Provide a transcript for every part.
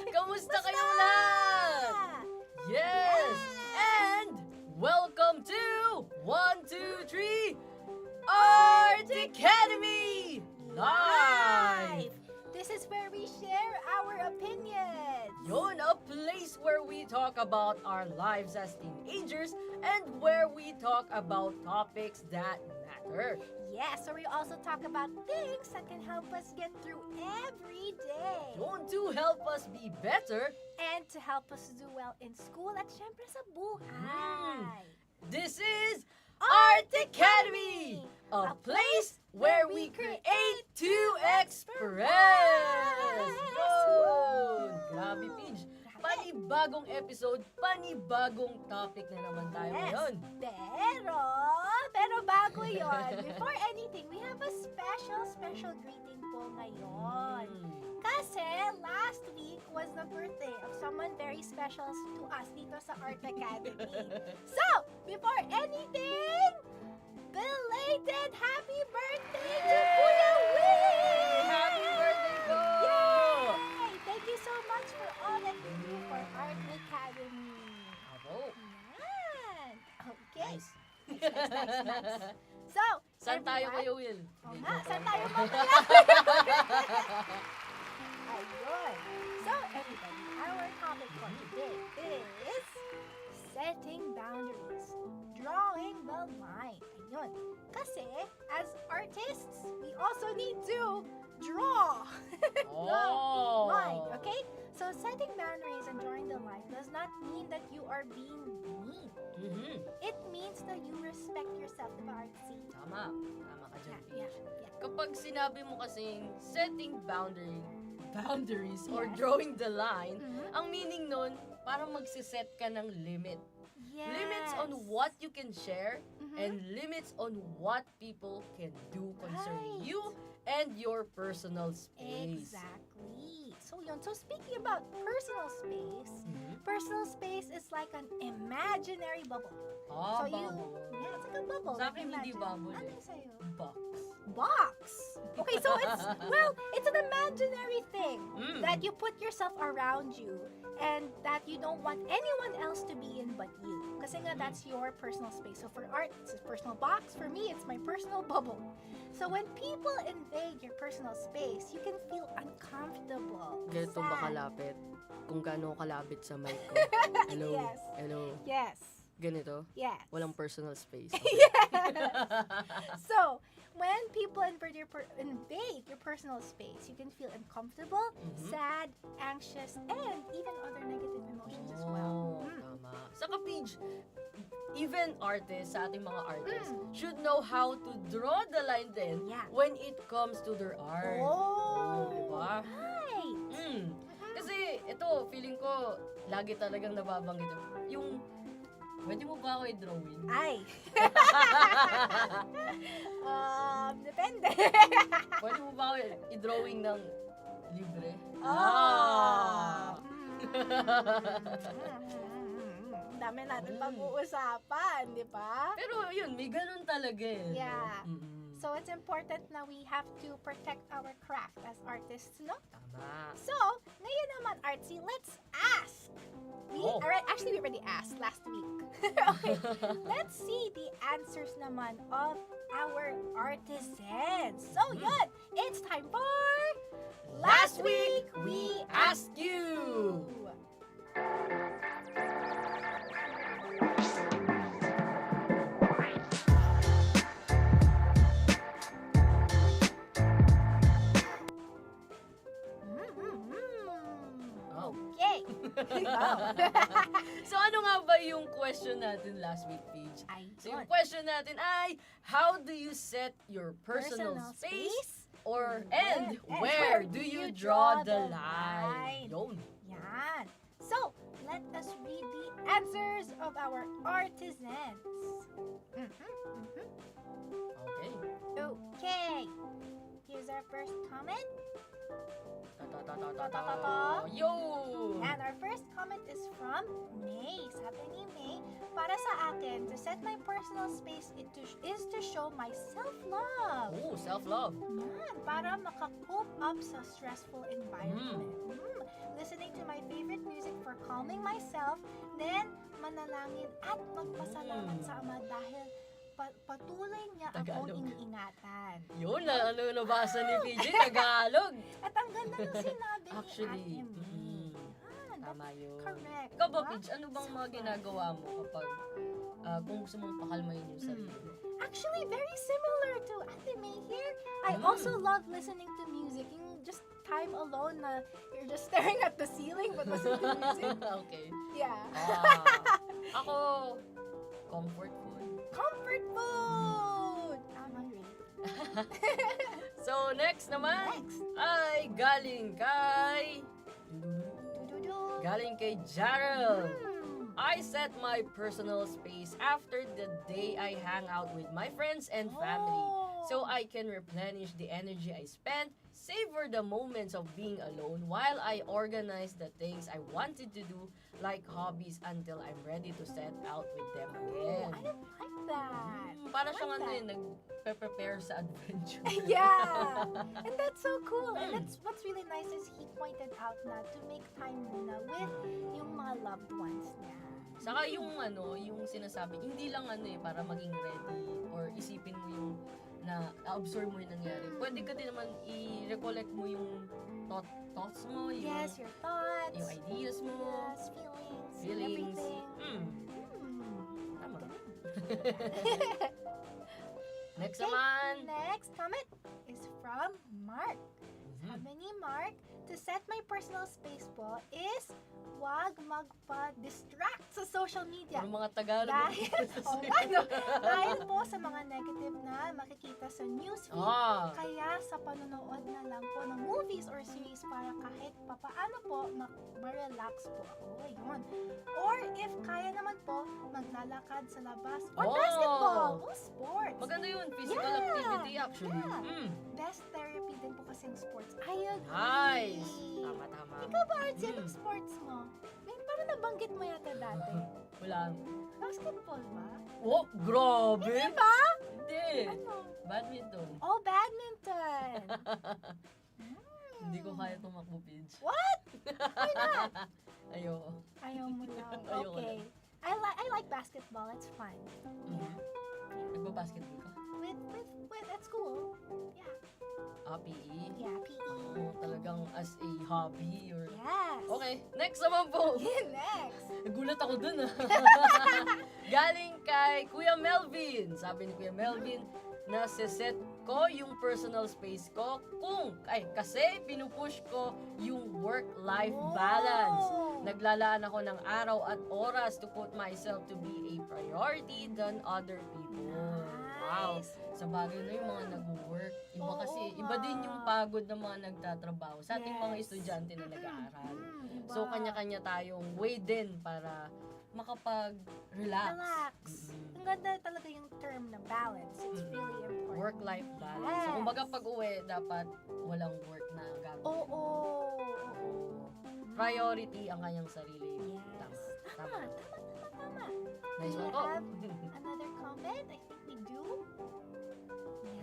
Kamusta kayong lahat? Yes! And welcome to 1, 2, 3 Art Academy Live! This is where we share our opinions. Yun, a place where we talk about our lives as teenagers and where we talk about topics that matter. Yes, so we also talk about things that can help us get through every day. Yun, to help us be better. And to help us do well in school at syempre sa buhay. This is Art Academy, a place where we create to express. Yun! Grabe, Pidge. Panibagong episode, panibagong topic na naman tayo ngayon. Pero bago yon, before anything, we have a special greeting po ngayon. Kasi last week was the birthday of someone very special to us dito sa Art Academy. So, before anything, belated happy birthday to Kuya Will! Happy birthday ko! Yay! Thank you so much for all that you do for Art Academy. Bravo! Yan! Okay. Nice. Nice. So, Saan tayo, Kuya Will? Oo nga, saan tayo mamaya? Ayun. So, everybody, our topic for today is setting boundaries, drawing the line. Ayun. Kasi, as artists, we also need to draw the line, okay? So, setting boundaries and drawing the line does not mean that you are being mean. It means that you respect yourself, diba, Artsy? Tama ka dyan, Yeah, Peach. yeah. Kapag sinabi mo kasing setting boundaries or Yes. drawing the line, Mhm. ang meaning nun, parang magsiset ka ng limit. Yes. Limits on what you can share Mhm. and limits on what people can do concerning Right. you and your personal space. Exactly. So yun. So speaking about personal space is like an imaginary bubble. Ah, So bubble. yeah, it's like a bubble. Sa like akin hindi imagine. bubble Ano eh. yung sa'yo? Box. Box. Okay, so it's an imaginary thing Mm. that you put yourself around you and that you don't want anyone else to be in but you. Kasi nga, that's your personal space. So for Art, it's a personal box. For me, it's my personal bubble. So when people invade your personal space, you can feel uncomfortable. Ganito ba sad. kalapit? Kung gaano kalapit sa mic ko. Hello? Yes. Hello? Yes. Ganito? Yes. Walang personal space. So, when people invade your personal space, you can feel uncomfortable, Mhm. sad, anxious, and even other negative emotions as well. Tama. Saka, Paige, even artists, sa ating mga artists, Mm. should know how to draw the line din Yeah. when it comes to their art. Diba? Right. Kasi, ito, feeling ko, lagi talagang nababanggit yung, pwede mo ba ako i-drawing? Ay. Depende. Pwede mo ba ako i-drawing ng libre? Dami natin pag-uusapan, di ba? Pero yun, may ganun talaga eh. Yeah. Mm-mm. So, it's important na we have to protect our craft as artists, no? Tama. So, ngayon naman, Artsy, let's ask. Oh. Actually, we already asked last week. Okay, let's see the answers naman of our artisans. So, yun, it's time for Last week, we asked you. Oh. Okay. Wow. So ano nga ba yung question natin last week, Paige? So yung question natin ay, how do you set your personal space? Or, and where do you draw the line? Yun. Yan. So, let us read the answers of our artisans. Okay. Okay. Here's our first comment. Yo! And our first comment is from May. Sabi ni May, para sa akin, to set my personal space is to show my self-love. Oh, self-love. Yan, para makakope up sa stressful environment. Listening to my favorite music for calming myself, then manalangin at magpasalamat sa Ama dahil patuloy niya akong Tagalog. iniingatan. Yun, nabasa ni PJ, Tagalog. At ang ganda ng sinabi Actually, ni Ate May. Yan, tama yun. correct. Ikaw ba, diba? Paige, ano bang mga ginagawa mo kapag kung gusto mong pakalmahin yung sarili mo? Actually, very similar to Ate May here. I also love listening to music. Yung just time alone na you're just staring at the ceiling but listening to music. Okay. Yeah. Ako, comfort food. Comfort food! I'm hungry. So, next naman, Next. ay galing kay... Do-do-do. Galing kay Jarrell. Hmm. I set my personal space after the day I hang out with my friends and family. So I can replenish the energy I spent, savor the moments of being alone while I organize the things I wanted to do, like hobbies, until I'm ready to set out with them again. I don't like that. Para I siyang like ano that. nag-prepare sa adventure. Yeah, and that's so cool. And that's what's really nice is he pointed out na to make time muna with yung mga loved ones niya. Saka yung yung sinasabi, hindi lang para maging ready or isipin mo yung na-absorb mo yung nangyari. Pwede ka din naman i-recollect mo yung thoughts mo, yung, Yes, your thoughts. yung ideas mo, Yes, feelings. Everything. Tama. Next naman. Next comment is from Mark. Sabi ni Mark, to set my personal space po is wag magpa-distract sa social media. Ano mga Tagalog? Dahil po sa mga negative na makikita sa newsfeed, kaya sa panonood na lang po ng movies or series para kahit papaano po ma-relax po ako. Ayun. Or if kaya naman po, maglalakad sa labas or basketball o sports. Maganda yun, physical activity actually. Yeah. Best therapy din po kasi yung sports. Ayun. Nice! Tama. Ikaw ba, Arts, anong sports mo? Parang nabanggit mo yata dati. Wala. Basketball ba? Oh, grabe! Hindi ba? Hindi. Ano? Badminton. Oh, badminton! Hindi ko kaya tumakbo, Pidge. What? Why not? Ayoko. Ayaw mo lang. Ayoko Okay. I like basketball. It's fun. Yeah. Nagba-basketball ka? With at school. Yeah. PE? Yeah, PE. Oh, talagang as a hobby or... Yes. Okay, next naman po. Next. Nagulat ako dun Galing kay Kuya Melvin. Sabi ni Kuya Melvin, nasa-set ko yung personal space ko kasi pinupush ko yung work-life balance. Naglalaan ako ng araw at oras to put myself to be a priority than other people. Wow. Sa bagay na yung mga nag-work. Iba din yung pagod ng mga nagtatrabaho sa ating mga estudyante na nag-aaral. So, kanya-kanya tayong way din para makapag-relax. Ang ganda talaga yung term na balance. It's really important. Work-life balance. So, kumbaga pag-uwi, dapat walang work na gagawin. Priority ang kanyang sarili. Yes. Tama. Nice Do one you po. have another comment? I think we do.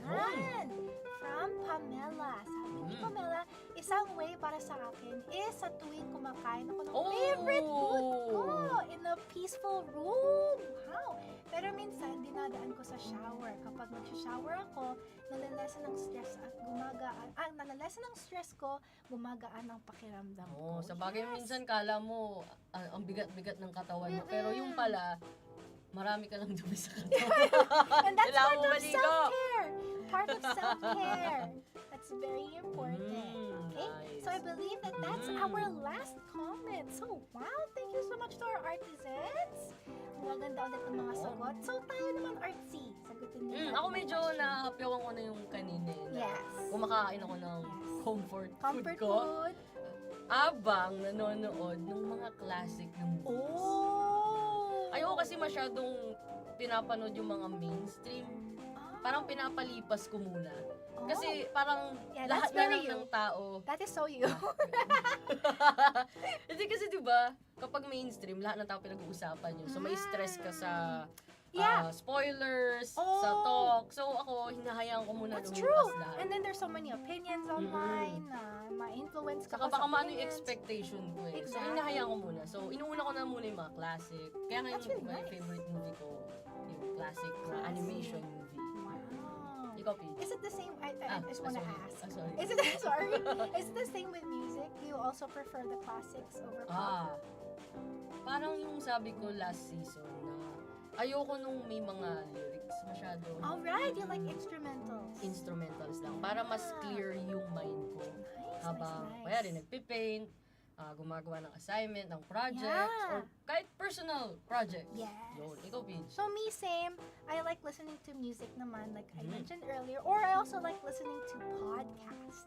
Yan. From Pamela. Sabi ni Pamela, isang way para sa akin is sa tuwing kumakain ako ng favorite food ko in a peaceful room. Wow. Pero minsan, dinadaan ko sa shower. Kapag nag-shower ako, nalalesa ng stress ko, gumagaan ang pakiramdam ko. Sa bagay minsan kala mo ang bigat-bigat ng katawan mo. Pero yung pala, marami ka lang dumi sa katawan. And that's part of self-care. Part of self-care. That's very important. Okay? Nice. So I believe that that's our last comment. So wow, thank you so much to our artisans. Maganda ulit ng mga sagot. So tayo naman, Artsy. Sagutin niyo. Ako medyo nahapyawan ko na yung kanina. Yes. Kumakain ako ng comfort food ko. Food. Abang nanonood ng mga classic na movies. Ayoko kasi masyadong pinapanood yung mga mainstream. Parang pinapalipas ko muna. Kasi parang lahat na lang ng tao. That is so you. Hindi kasi diba, kapag mainstream, lahat ng tao pinag-uusapan yun. So may stress ka sa spoilers, sa talk. So ako, hinahayaan ko muna lumipas lahat. And then there's so many opinions online na ma-influence ka. Saka baka maano yung expectation ko eh. So hinahayaan ko muna. So inuuna ko na muna yung mga classic. Kaya ngayon really my favorite movie ko, yung classic animation movie. Is it the same? I just want to ask. Sorry. Is it Is it the same with music? Do you also prefer the classics over pop? Parang yung sabi ko last season na ayoko nung may mga lyrics masyado. Alright, you like instrumentals. Instrumentals lang para mas clear yung mind ko. Habang kaya rin nagpipaint, gumagawa ng assignment, ng projects, or kahit personal projects. Yes. Yun, ikaw, Paige. So me, same. I like listening to music naman, like I mentioned earlier. Or I also like listening to podcasts.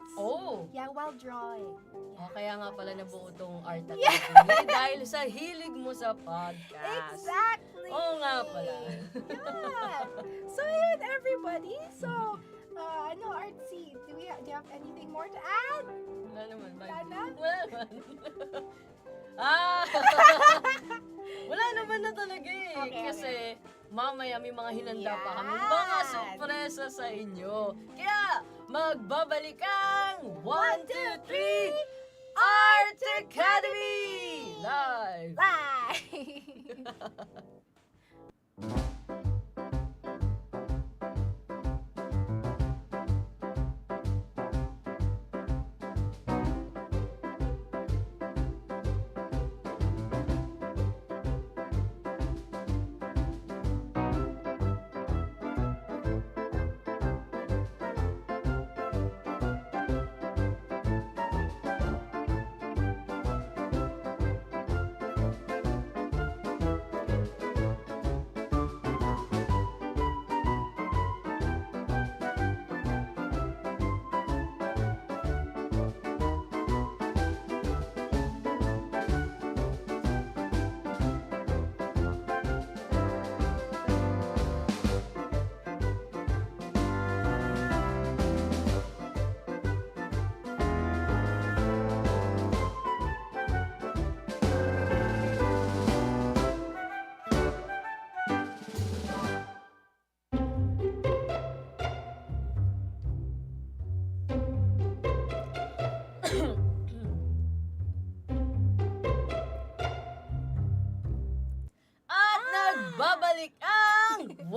Yeah, while drawing. Yeah, kaya nga pala nabuo tong art at dahil sa hilig mo sa podcast. Exactly. Nga pala. Yeah. So yun, everybody. So, Artsy, do you have anything more to add? Wala naman. Wala naman. Wala naman na talaga eh. Okay, kasi mamaya may mga hinanda pa kami mga sorpresa sa inyo. Kaya magbabalik ang 1, 2, 3 Art Academy! Live!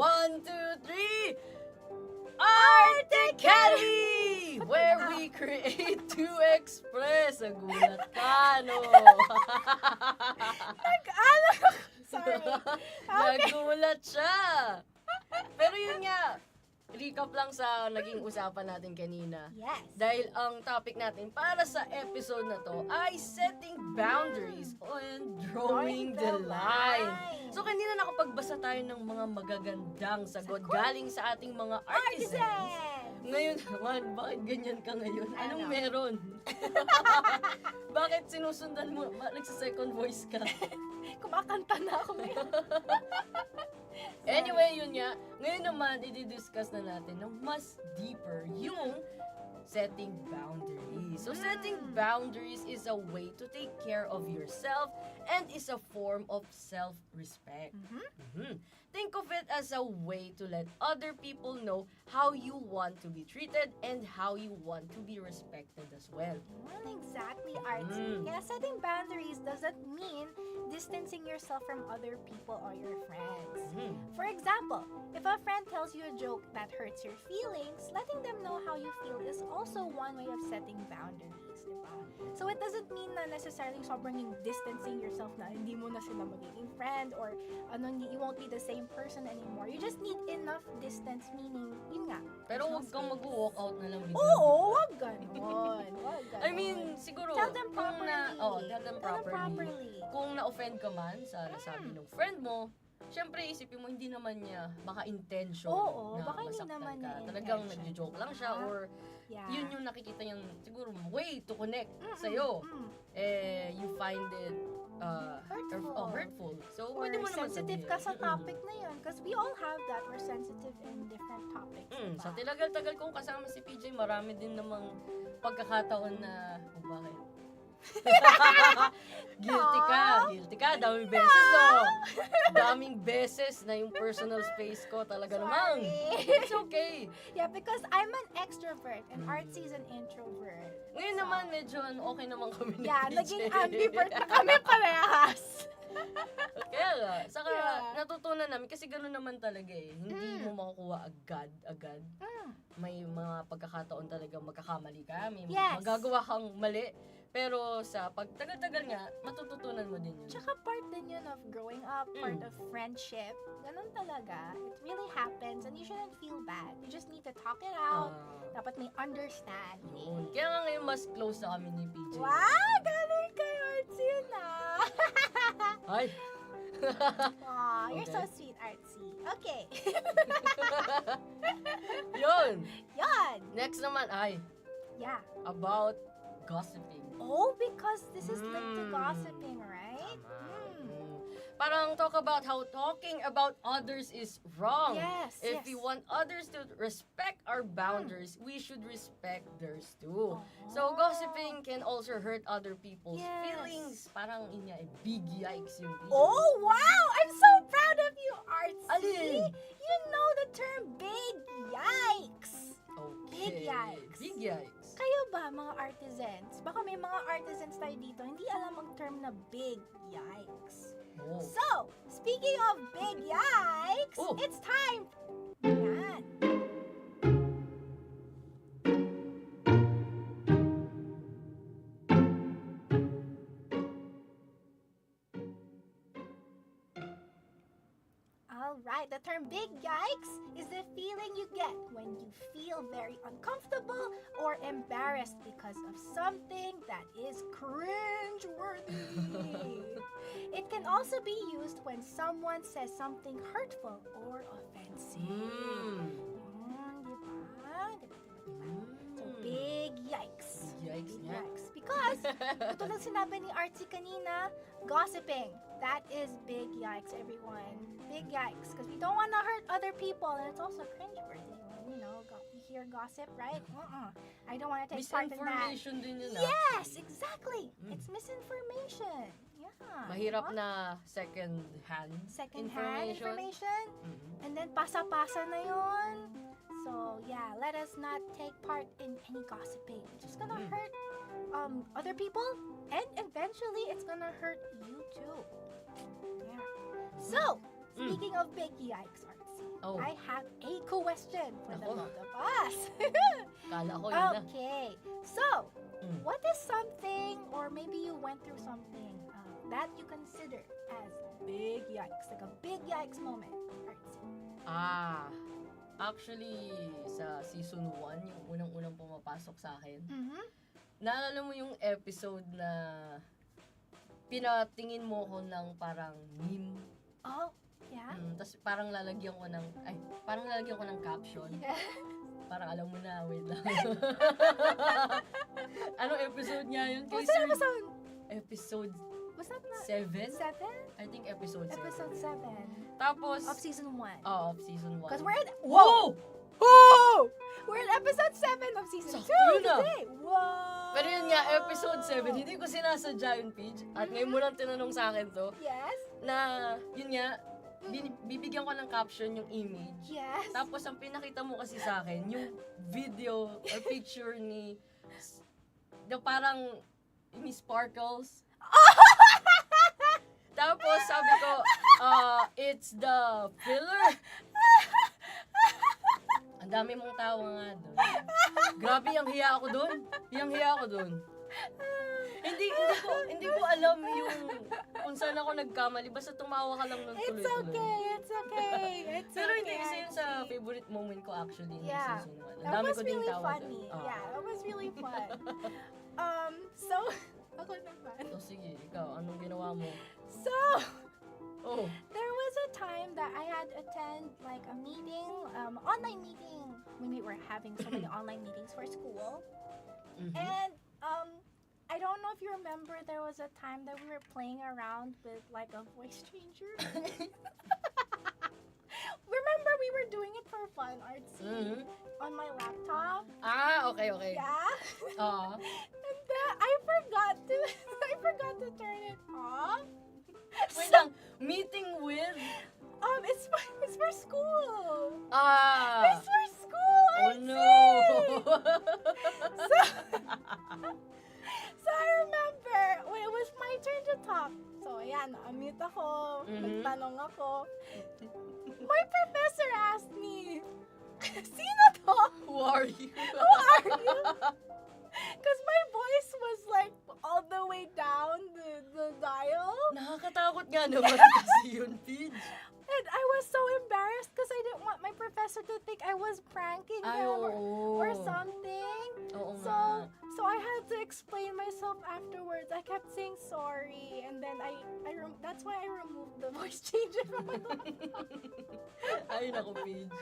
1, 2, 3! Art Academy! Where we create to express. Nagulat ka, no? Sorry. Nagulat siya. Pero yun nga, recap lang sa naging usapan natin kanina. Yes. Dahil ang topic natin para sa episode na to ay setting boundaries and drawing the line. So kanina nakapagbasa tayo ng mga magagandang sagot galing sa ating mga artisans. Ngayon naman, bakit ganyan ka ngayon? Anong meron? Bakit sinusundan mo? Nagsa-second voice ka? Kumakanta na ako ngayon. Anyway, yun nga. Ngayon naman, i-discuss na natin ng mas deeper yung setting boundaries. So, setting boundaries is a way to take care of yourself and is a form of self-respect. Think of it as a way to let other people know how you want to be treated and how you want to be respected as well. Exactly, Artsy. Yeah, setting boundaries doesn't mean distancing yourself from other people or your friends. For example, if a friend tells you a joke that hurts your feelings, letting them know how you feel is also one way of setting boundaries, diba? So it doesn't mean na necessarily sobrang yung distancing yourself na hindi mo na sila magiging friend or you won't be the same person anymore. You just need enough distance, meaning, yun nga. Pero huwag kang mag-walk out na lang bigla. Oo, wag ganon. Wag ganon. I mean, siguro, Tell them properly. Tell them properly. Kung na-offend ka man sa nasabi ng friend mo, syempre isipin mo hindi naman niya baka intention na baka hindi masaktan naman ka. niya Talagang intention. nagjo-joke lang siya or yun yung nakikita niyang siguro way to connect sa'yo. You find it hurtful. So, or pwede mo naman sensitive sabihin. ka sa topic na yun. Because we all have that. We're sensitive in different topics. Diba? Sa tinagal-tagal kong kasama si PJ, marami din namang pagkakataon na, bakit? Guilty ka. Daming beses, no? Daming beses na yung personal space ko talaga namang. It's okay. Yeah, because I'm an extrovert and Artsy's an introvert. Ngayon naman, medyo okay naman kami ni Yeah, PJ. naging ambivert na kami parehas. Kaya nga, saka Yeah. natutunan namin, kasi gano'n naman talaga eh. Hindi mo makukuha agad. May mga pagkakataon talaga magkakamali ka, may Yes. magagawa kang mali. Pero sa pagtagal-tagal nga, matututunan mo din yun. Tsaka part din yun of growing up, part of friendship. Ganun talaga. It really happens and you shouldn't feel bad. You just need to talk it out. Dapat may understanding. Yun. Kaya nga ngayon mas close na kami ni PJ. Wow! Galing kay Artsy na! Ay! Aw, you're so Okay. sweet, Artsy. Okay. Yun! Yan! Next naman ay Yeah. about gossiping. Oh, because this is linked to gossiping, right? Parang talk about how talking about others is wrong. Yes, If yes. we want others to respect our boundaries, we should respect theirs too. So gossiping can also hurt other people's Yes. feelings. Parang inya big yikes yung Oh, wow! I'm so proud of you, Artsy! Alin? You know the term big yikes! Okay. Big yikes. Big yikes. Kayo ba, mga artisans? Baka may mga artisans tayo dito, hindi alam ang term na big yikes. Oh. So, speaking of big yikes, Oh. it's time! Yan. Alright, the term big yikes is the feeling you get when you feel very uncomfortable or embarrassed because of something that is cringe-worthy. It can also be used when someone says something hurtful or offensive. So, big yikes. Yikes Big nga. yikes. Because, tulad sinabi ni Artsy kanina, gossiping. That is big yikes, everyone. Big yikes. Because we don't want to hurt other people. And it's also cringeworthy when, you hear gossip, right? I don't want to take part in that. Misinformation din yun. Yes, exactly. It's misinformation. Yeah. Mahirap diba? na second-hand Second-hand information. Mhm. And then pasa-pasa na yun. So, yeah, let us not take part in any gossiping. It's just gonna hurt other people, and eventually it's gonna hurt you too. Yeah. So, speaking of big yikes, Artsy, Oh, I have a question for the Nako. both of us. kala ko yun na. Okay. So, Mm. what is something, or maybe you went through something that you consider as big yikes, like a big yikes moment? Actually, sa season 1, yung unang-unang pumapasok sa akin, Mm-hmm. naalala mo yung episode na pinatingin mo ko ng parang meme? Oh, yeah. Tapos parang lalagyan ko ng caption. Yeah. Parang alam mo na, wait lang. Anong episode niya yun? What's that episode? Episode Was that not 7? 7? I think episode 7. Episode 7. Tapos, Of season 1. of season 1. Because we're in... Whoa! Whoa! We're in episode 7 of season 2 Sakto yun ah. today. Whoa! Pero yun nga, episode 7, hindi ko sinasadya yun, Paige. At ngayon mo lang tinanong sa akin to, Yes? na, yun nga, bibigyan ko ng caption yung image. Yes. Tapos, ang pinakita mo kasi sa akin, yung video or picture ni, parang, ni Sparkles. Tapos, sabi ko, it's the filler. Ang dami mong tawa nga doon. Grabe, yung hiya ako doon. Hindi ko alam yung kung saan ako nagkamali. Basta tumawa ka lang ng It's tuloy-tuloy. okay. Pero hindi isa yun sa favorite moment ko actually ng Yeah. season 1. Ang That dami was ko ding really tawa funny. doon. Yeah, that was really fun. So, ako naman. So sige, ikaw, anong ginawa mo? So, Oh. there was a time that I had attend like a meeting, online meeting, when we were having so many online meetings for school. Mhm. And I don't know if you remember, there was a time that we were playing around with like a voice changer. Remember, we were doing it for fun, artsy, Mhm. on my laptop. Okay. Yeah. Ah. And then I forgot to turn it off. Wait lang, meeting with? It's for school. Ah. It's for school. Oh artsy. no. So I remember when it was my turn to talk. So ayan, na-mute ako, Mhm. nagtanong ako. My professor asked me, sino to? Who are you? Who are you? Because my voice was like all the way down the dial. Nakakatakot nga naman kasi yun, Paige. And I was so embarrassed because I didn't want my professor to think I was pranking Ay, him oo. or something. Oo So, nga. so I had to explain myself afterwards. I kept saying sorry, and then that's why I removed the voice changer from my laptop. Ay, naku, Paige.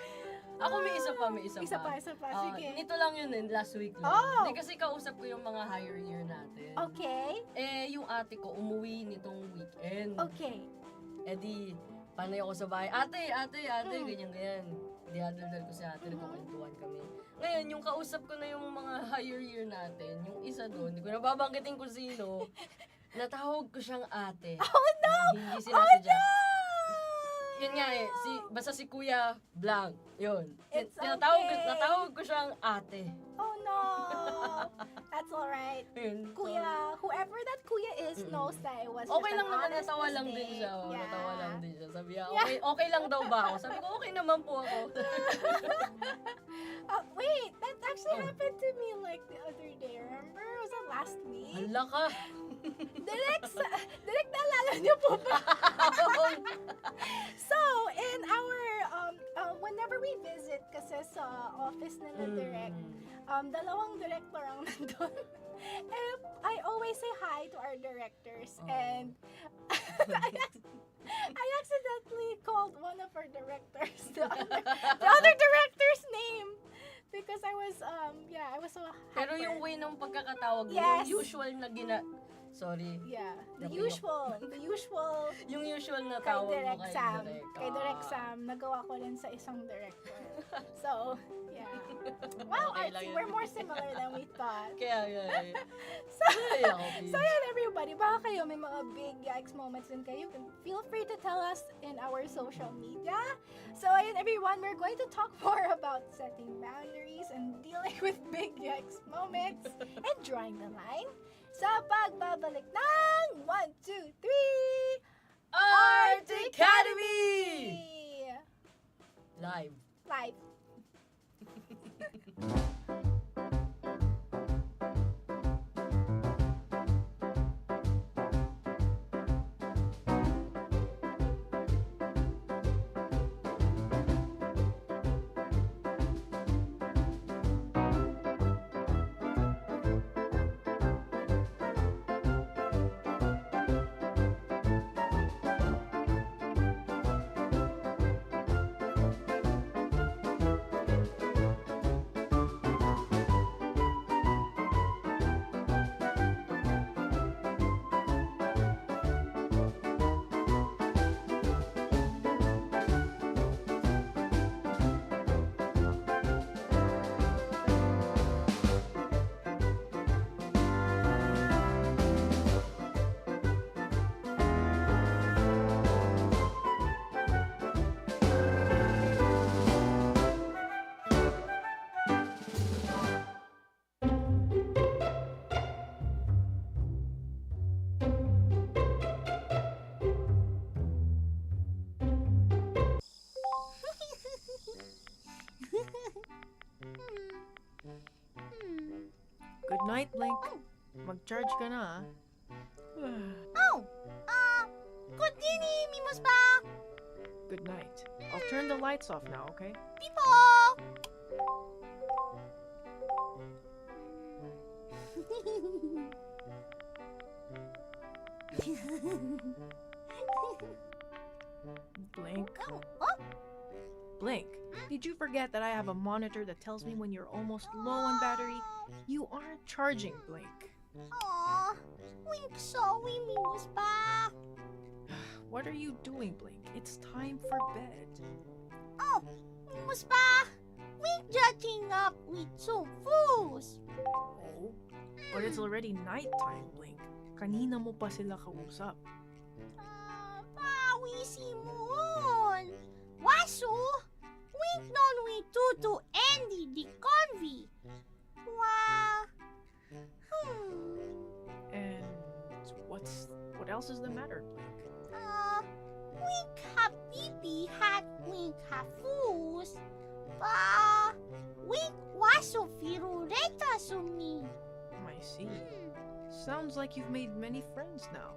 Ako may isa pa. Isa pa, sige. Nito lang yun last week lang. Oh! Hindi kasi kausap ko yung mga higher year natin. Okay, Yung ate ko umuwi nitong weekend. okay. Di, panay ako sa bahay. Ate, ganyan. Dihadaldal ko si ate, nagkukwentuhan kami. Ngayon, yung kausap ko na yung mga higher year natin, yung isa doon, hindi ko nababanggitin kung sino, natawag ko siyang ate. Oh no! Hindi sinasadya. Oh, no! Yun nga basta si Kuya Blanc, yun. It's Natawag ko siyang ate. Oh no! That's alright. Yun. Kuya, whoever that kuya is knows that it was Okay just lang an naman, honest natawa lang din mistake. siya. Yeah. Natawa lang din siya. Sabi niya, Yeah. okay lang daw ba ako? Sabi ko, okay naman po ako. Wait, that actually Oh. happened to me like the other day. Remember? Was that last week? Hala ka. Direct naalala niyo po ba? So, in our, whenever we visit kasi sa office nila direct, dalawang director ang nandun. And I always say hi to our directors. Oh. And I accidentally called one of our directors, the other director's name. Because I was so hyper. Pero yung way ng pagkakatawag, Yes. yung usual na Sorry. Yeah, the Napilok. usual Yung usual na kay tawag mo Direct kay Sam. Direk. Kay Direct Sam, nagawa ko rin sa isang director. So, yeah. Wow, Okay lang Artsy, yun. we're more similar than we thought. Kaya. So, Ay, ako, Paige. so yun everybody, baka kayo may mga big yikes moments din kayo. Feel free to tell us in our social media. So ayun everyone, we're going to talk more about setting boundaries and dealing with big yikes moments and drawing the line sa pagbabalik ng 1, 2, 3 Art Academy! live. Live. Good night, Blink. Mag-charge ka na, Oh, good evening, Mimos pa. Good night. I'll turn the lights off now, okay? Pipo. Blink. Oh, Blink. Did you forget that I have a monitor that tells me when you're almost low on battery? You aren't charging, Blink. Aw, wink sorry, Mimos pa. What are you doing, Blink? It's time for bed. Oh, Mimos pa. Wink judging up with some fools. Oh? But it's already nighttime, Blink. Kanina mo pa sila kausap. Pawi si Moon. Waso, wink non we tutu Andy di convi. Wow. And what else is the matter, Blink? Wink ha bibi hat wink ha foos. Pa, wink waso firureta sumi. I see. Sounds like you've made many friends now.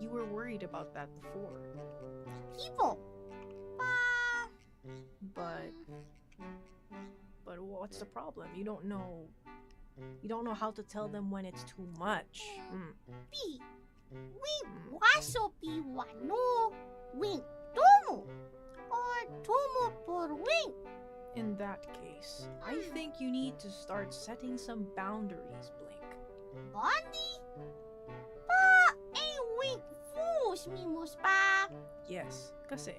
You were worried about that before. People. Pa, But what's the problem? You don't know how to tell them when it's too much. pi. Wink waso pi wano. Wink tumo. Or tumo por wink. In that case, I think you need to start setting some boundaries, Blink. Bondi? Pa, wink foos, Mimos pa. Yes, kasi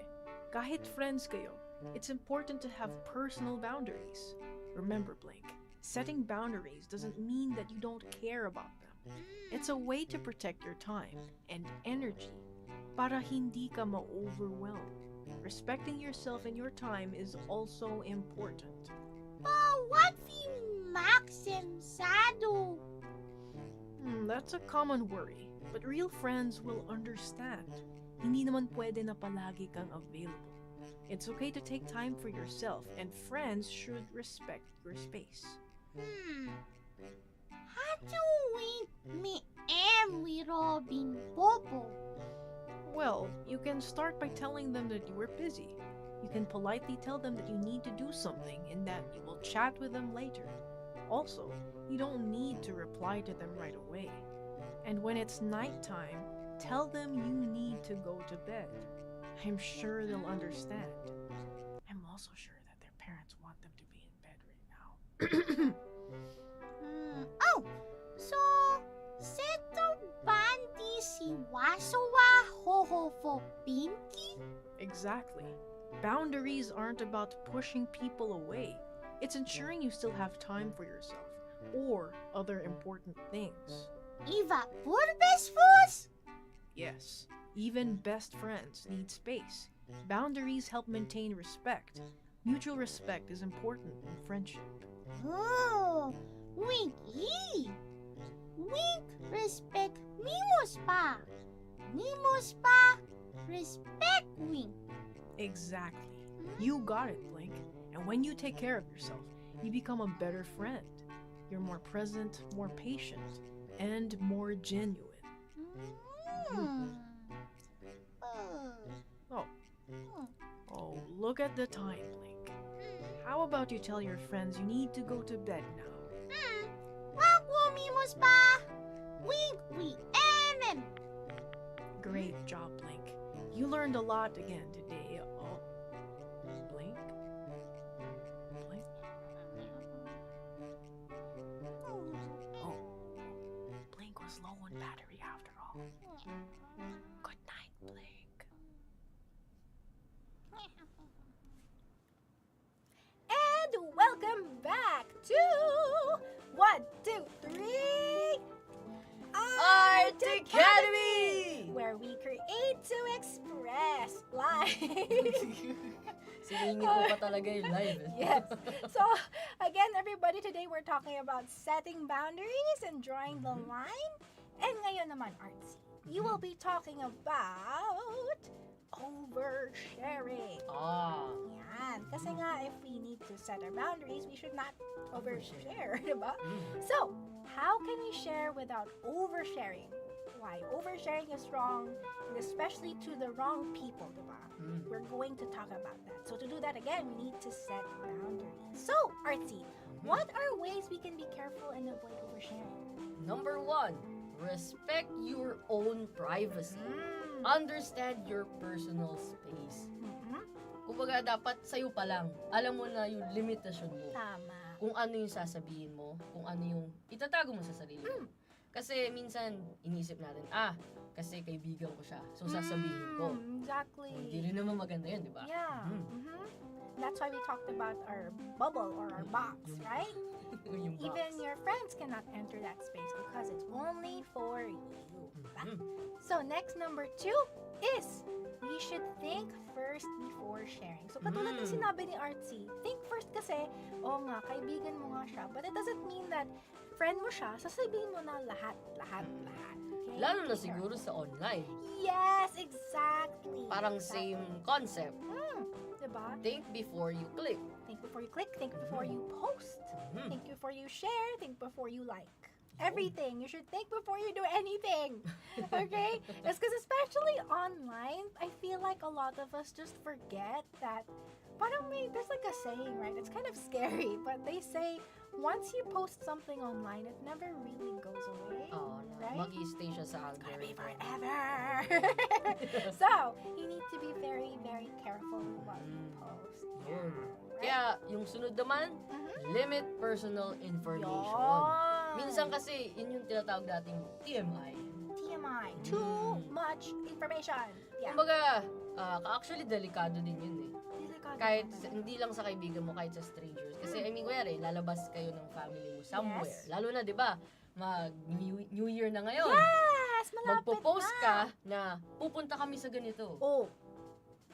kahit friends kayo, it's important to have personal boundaries. Remember, Blink, setting boundaries doesn't mean that you don't care about them. It's a way to protect your time and energy para hindi ka ma-overwhelmed. Respecting yourself and your time is also important. Pa, what fi Maxim Sado? That's a common worry, but real friends will understand. Hindi naman pwede na palagi kang available. It's okay to take time for yourself, and friends should respect your space. How to wink me we Robin Popo? Well, you can start by telling them that you were busy. You can politely tell them that you need to do something and that you will chat with them later. Also, you don't need to reply to them right away. And when it's nighttime, tell them you need to go to bed. I'm sure they'll understand. I'm also sure that their parents want them to be in bed right now. Oh, so seto bandi si wasowa hoho fo pinky? Exactly. Boundaries aren't about pushing people away. It's ensuring you still have time for yourself or other important things. Iva purbes fus? Yes, even best friends need space. Boundaries help maintain respect. Mutual respect is important in friendship. Oh, wink e. Wink respect mimos pa. Mimos pa respect wink. Exactly. You got it, Blink. And when you take care of yourself, you become a better friend. You're more present, more patient, and more genuine. Oh, look at the time, Blink. How about you tell your friends you need to go to bed now? Wag umimos pa! We aim! Great job, Blink. You learned a lot again today. Oh, Blink? Blink? Oh, Blink was low on battery after all. Good night, Blink. And welcome back to 1, 2, 3 Art Academy! where we create to express life. Siningin ko pa talaga yung live. Yes. So, again, everybody, today we're talking about setting boundaries and drawing the line. And ngayon naman, Artsy, you will be talking about oversharing. Ah. Yan. Kasi nga, if we need to set our boundaries, we should not overshare, diba? Mm. So, how can we share without oversharing? Why oversharing is wrong, and especially to the wrong people, diba? Mm. We're going to talk about that. So to do that again, we need to set boundaries. So, Artsy, what are ways we can be careful and avoid oversharing? Number 1, respect your own privacy. Understand your personal space. Kumbaga, dapat sa'yo pa lang. Alam mo na yung limitasyon mo. Tama. Kung ano yung sasabihin mo, kung ano yung itatago mo sa sarili mo. Kasi minsan, inisip natin, kasi kaibigan ko siya, so sasabihin ko. Exactly. Hindi rin naman maganda yun, di ba? Yeah. That's why we talked about our bubble or our box, right? Yung box. Even your friends cannot enter that space because it's only for you. So next, number 2 is we should think first before sharing. So katulad ng sinabi ni Artsy, think first kasi, nga, kaibigan mo nga siya, but it doesn't mean that friend mo siya, sasabihin mo na lahat. Okay? Lalo na siguro sa online. Yes, exactly. Parang same concept. Diba? Think before you click. Think before you click, think before you post, Mhm. think before you share, think before you like. Everything. You should think before you do anything. Okay? It's because especially online, I feel like a lot of us just forget that parang there's like a saying, right? It's kind of scary, but they say once you post something online, it never really goes away. Oh, right? mag-i-stay siya sa It's gonna be algorithm. forever. So, you need to be very, very careful with what you post. Yun. Right? Kaya, yung sunod naman, Mhm. limit personal information. Yon. Minsan kasi, yun yung tinatawag dating TMI. TMI. Too much information. Yeah. Kumbaga, actually, delikado din yun eh. Delikado Kahit, naman. hindi lang sa kaibigan mo, kahit sa strangers. Kasi, I mean, kuwari, lalabas kayo ng family mo somewhere. Yes. Lalo na, di ba, mag-New Year na ngayon. Yes! Malapit Magpo-post na. ka na pupunta kami sa ganito. Oh.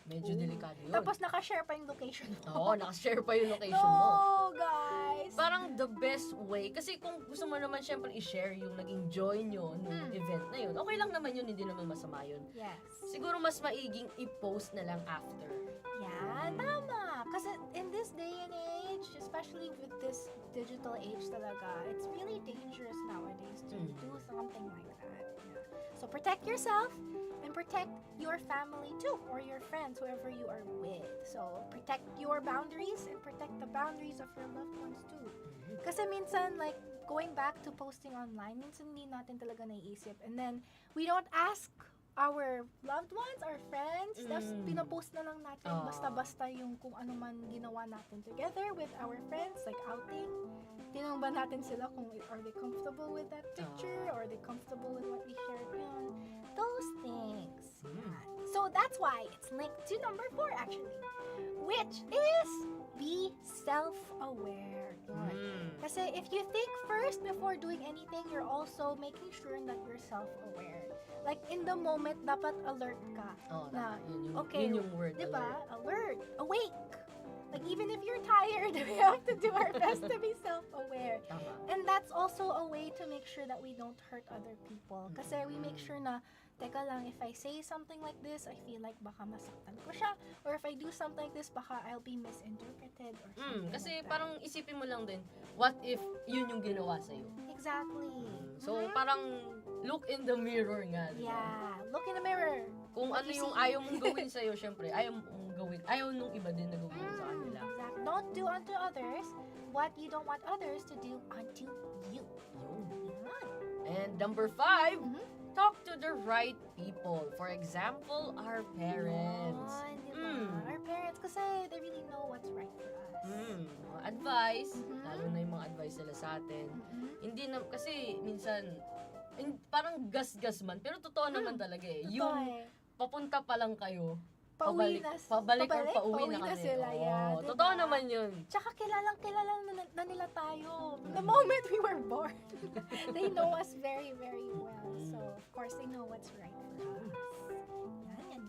Medyo delikado yun. Tapos nakashare pa yung location mo. Oo, nakashare pa yung location mo. No, guys. Parang the best way, kasi kung gusto mo naman syempre i-share yung naging joy nyo nung event na yun, okay lang naman yun, hindi naman masama yun. Yes. Siguro mas maiging i-post na lang after. Yeah, tama. Kasi in this day and age, especially with this digital age talaga, it's really dangerous nowadays to do something like that. Yeah. So protect yourself and protect your family too, or your friends, whoever you are with. So protect your boundaries and protect the boundaries of your loved ones too. Kasi minsan, like, going back to posting online, minsan hindi natin talaga naiisip. And then, we don't ask our loved ones, our friends, tapos pinapost na lang natin basta-basta yung kung ano man ginawa natin together with our friends, like outing. Tinanong ba natin sila kung are they comfortable with that picture, or are they comfortable with what we shared yun? Those things. So that's why it's linked to number 4 actually, which is be self-aware. Kasi if you think first before doing anything, you're also making sure that you're self-aware. Like in the moment, dapat alert ka. Na, okay, yun yung word. diba? Alert. Awake. Like even if you're tired, we have to do our best to be self-aware. Tama. And that's also a way to make sure that we don't hurt other people. Kasi we make sure na teka lang, if I say something like this, I feel like baka masaktan ko siya. Or if I do something like this, baka I'll be misinterpreted or something Kasi like that. parang isipin mo lang din, what if yun yung ginawa sa'yo? Exactly. So, parang look in the mirror nga. Diba? Yeah. Look in the mirror. Kung What ano you yung see. ayaw mong gawin sa'yo, syempre, ayaw nung iba din na gawin sa kanila. Exactly. Don't do unto others what you don't want others to do unto you. Yun. Yan. And number 5, Mhm. talk to the right people. For example, our parents. Yun, diba? Our parents, kasi they really know what's right for us. Mga advice, Mhm. lalo na yung mga advice nila sa atin. Mhm. Hindi na, kasi minsan, parang gas-gas man, pero totoo naman talaga eh. Totoo Yung eh. papunta pa lang kayo, Pauwi pabalik or pabalik, pauwi na pauwi na kami. sila, yeah, Oo, diba? totoo naman yun. Tsaka kilala na nila tayo. The moment we were born, they know us very, very well. So, of course, they know what's right for us. Yan.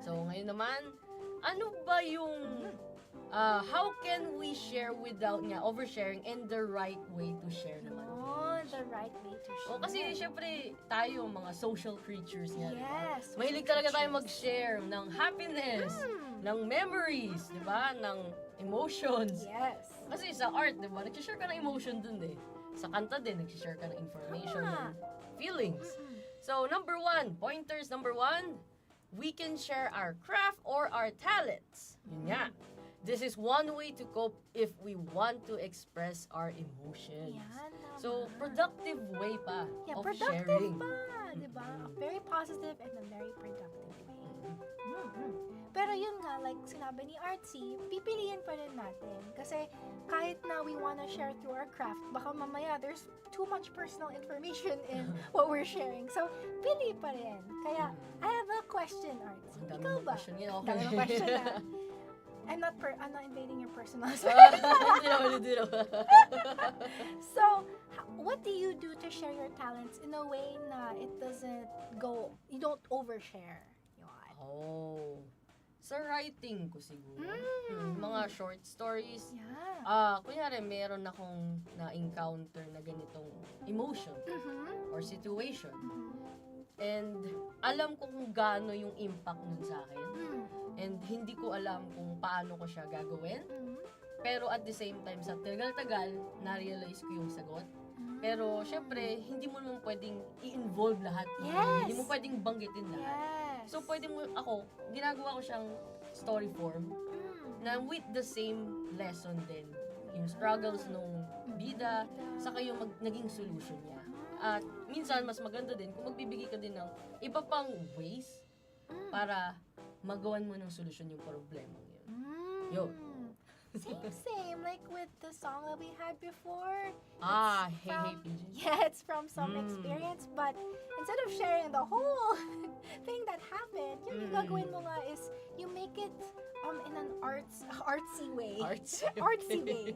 So, ngayon naman, ano ba yung how can we share without oversharing and the right way to share naman? The right way to share. O kasi syempre tayo mga social creatures nga. diba? Yes. Mahilig talaga tayo mag-share ng happiness, ng memories, 'di ba? Ng emotions. Yes. Kasi sa art, 'di ba? Nag-share ka ng emotion dun eh. Sa kanta din nag-share ka ng information, Tama. ng feelings. So, number 1, we can share our craft or our talents. Yun nga. This is one way to cope if we want to express our emotions. Yan. So, tama. productive way pa Yeah, of productive sharing. pa, di ba? A very positive and a very productive way. Pero yun nga, like sinabi ni Artsy, pipiliin pa rin natin. Kasi kahit na we wanna share through our craft, baka mamaya there's too much personal information in what we're sharing. So, pili pa rin. Kaya, I have a question, Artsy. Ang dami Ikaw mong ba? question yun, okay. Dami mong question na. I'm not invading your personal space. Hindi naman. So, what do you do to share your talents in a way na it doesn't go, you don't overshare? Yun. Oh. Sa writing ko siguro. Mga short stories. Yeah. Kunyari, meron akong na-encounter na ganitong emotion or situation. And alam ko kung gaano yung impact nun sa akin. And hindi ko alam kung paano ko siya gagawin. Pero at the same time, sa tagal-tagal, na-realize ko yung sagot. Pero, syempre, hindi mo naman pwedeng i-involve lahat. Yes! Hindi mo pwedeng banggitin lahat. Yes. So, pwede mo, ginagawa ko siyang story form na with the same lesson din. Yung struggles nung bida, saka yung naging solution niya. At minsan, mas maganda din kung magbibigay ka din ng iba pang ways para magawan mo ng solusyon yung problema yun. Yo. Same. Like with the song that we had before. Hey PJ. Yeah, it's from some experience. But instead of sharing the whole thing that happened, yung gagawin mo nga is you make it in an artsy way. Artsy way.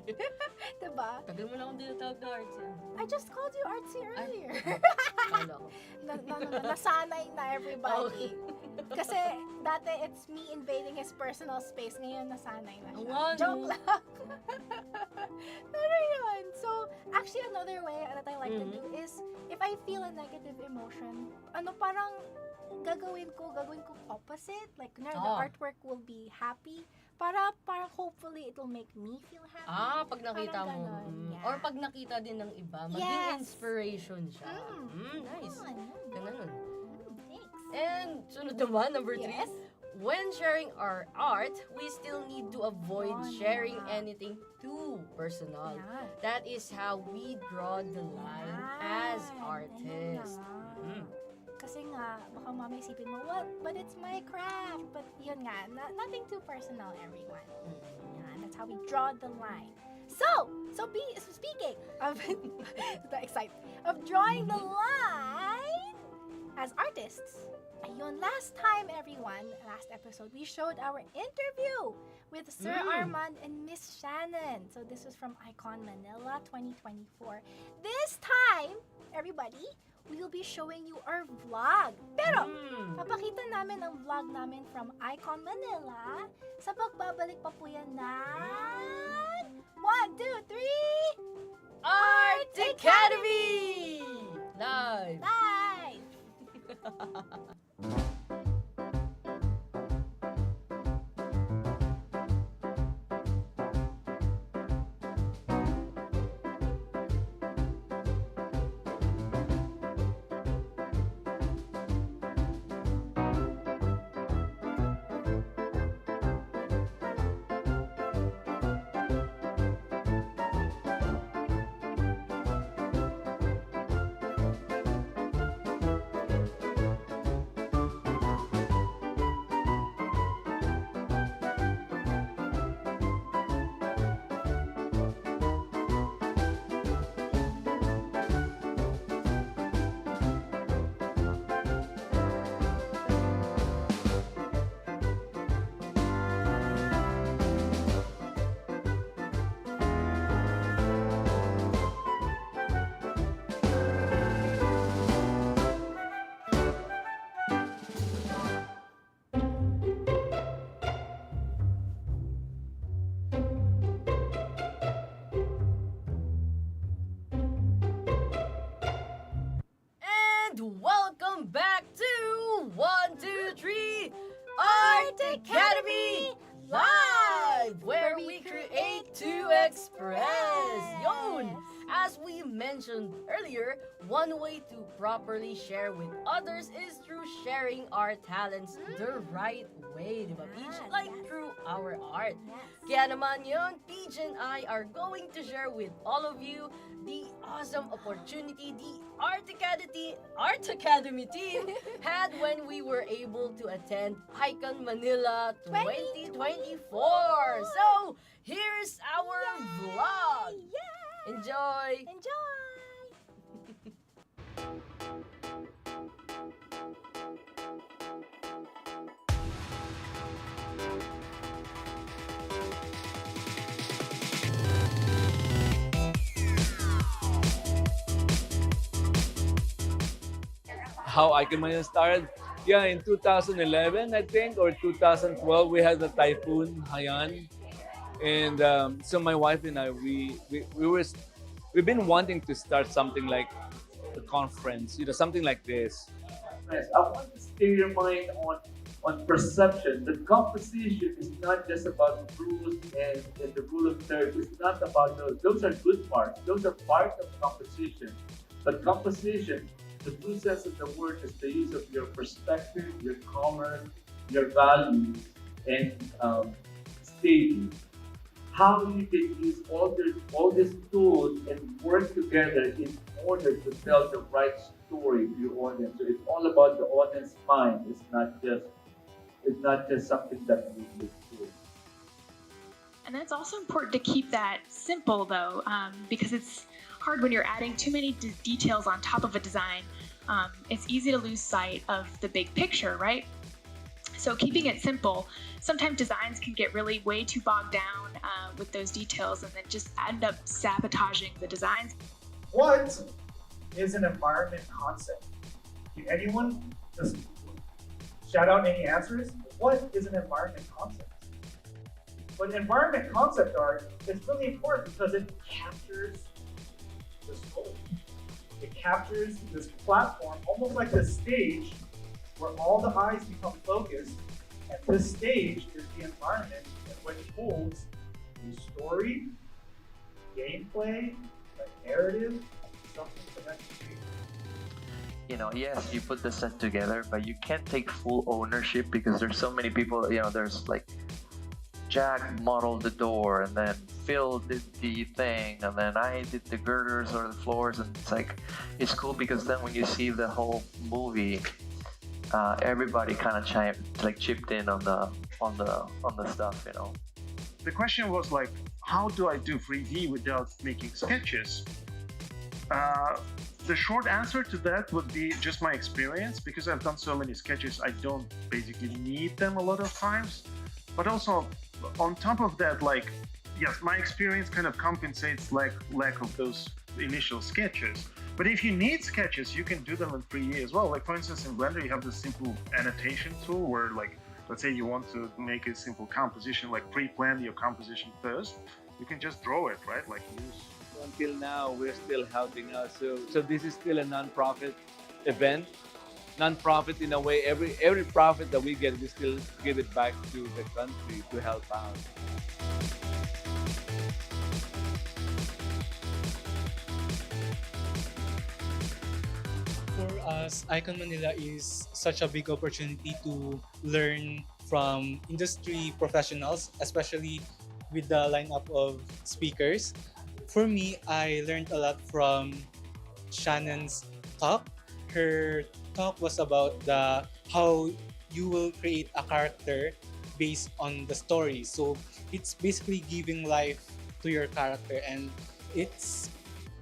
Diba? Tagal mo lang akong dinatawag na arts yan. I just called you artsy earlier. Kala ko. Nasanay na everybody. Kasi dati it's me invading his personal space. Ngayon nasanay na siya. Joke lang. Pero yun. So, actually another way that I like to do is if I feel a negative emotion, parang gagawin ko opposite. Like, the artwork will be happy. Para hopefully it'll make me feel happy. Pag nakita Parang mo. ganon, yeah. Or pag nakita din ng iba, maging inspiration siya. Nice. Ganda nun. Thanks. And sunod naman, number 3. Yes. When sharing our art, we still need to avoid sharing anything too personal. Yeah. That is how we draw the line as artists. Kasi nga, baka mama isipin mo, what? But it's my craft. But yun nga, nothing too personal, everyone. Yeah, that's how we draw the line. So speaking of, excited, of drawing the line as artists, ayun, last episode, we showed our interview with Sir Armand and Miss Shannon. So this was from Icon Manila 2024. This time, everybody, we will be showing you our vlog. Pero, papakita namin ang vlog namin from Icon Manila sa pagbabalik pa po yan ng 1, 2, 3 Art Academy! Live! Live! And welcome back to 1, 2, 3 Art Academy Live, where we create to express. Yon! As we mentioned earlier, one way to properly share with others is through sharing our talents the right way, di ba, Peach? Yes, Like yes. through our art. Yes. Kaya naman yun, Peach and I are going to share with all of you the awesome opportunity the Art Academy team had when we were able to attend Icon Manila 2024. So, here's our vlog. Yay! Enjoy! Enjoy! How Ikemen started. Yeah, in 2011, I think, or 2012, we had the typhoon Haiyan, and so my wife and I, we've been wanting to start something like a conference, something like this. Nice. I want to steer your mind on perception. The composition is not just about rules and the rule of thirds. It's not about those. Those are good parts. Those are part of composition. But composition, the true sense of the word, is the use of your perspective, your commerce, your values, and staging. How you can use all these tools and work together in order to tell the right story to your audience. So it's all about the audience mind. It's not just something that we do. And then it's also important to keep that simple, though, because it's hard when you're adding too many details on top of a design. It's easy to lose sight of the big picture, right? So keeping it simple, sometimes designs can get really way too bogged down with those details and then just end up sabotaging the designs. What is an environment concept? Can anyone just shout out any answers? What is an environment concept? But environment concept art is really important because it captures the soul. It captures this platform, almost like this stage where all the eyes become focused, and this stage is the environment in which holds the story, gameplay, a narrative, something for that to be. Yes, you put the set together, but you can't take full ownership because there's so many people. There's like Jack modeled the door, and then Phil did the thing, and then I did the girders or the floors, and it's cool because then when you see the whole movie, everybody kind of chipped in on the stuff. The question was like, how do I do 3D without making sketches? The short answer to that would be just my experience, because I've done so many sketches, I don't basically need them a lot of times. But also, on top of that, yes, my experience kind of compensates lack of those initial sketches. But if you need sketches, you can do them in 3D as well. Like for instance, in Blender, you have this simple annotation tool where, let's say you want to make a simple composition, pre-plan your composition first. You can just draw it, right? Until now, we're still helping out. So this is still a non-profit event. non-profit in a way. Every profit that we get, we still give it back to the country to help out. For us, Icon Manila is such a big opportunity to learn from industry professionals, especially with the lineup of speakers. For me, I learned a lot from Shannon's talk. Her talk was about the how you will create a character based on the story. So it's basically giving life to your character, and it's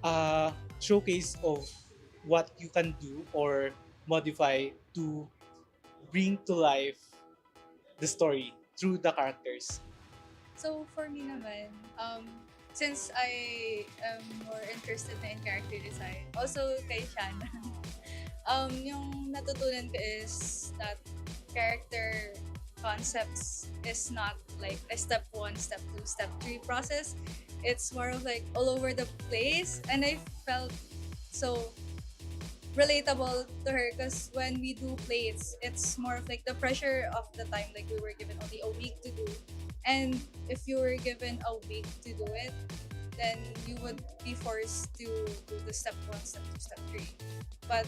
a showcase of what you can do or modify to bring to life the story through the characters. So for me naman, since I am more interested na in character design, also kay Shanna, yung natutunan ko is that character concepts is not like a step 1, step 2, step 3 process. It's more of like all over the place, and I felt so relatable to her because when we do plays, it's more of like the pressure of the time. Like we were given only a week to do, and if you were given a week to do it, then you would be forced to do the step 1, step 2, step 3. But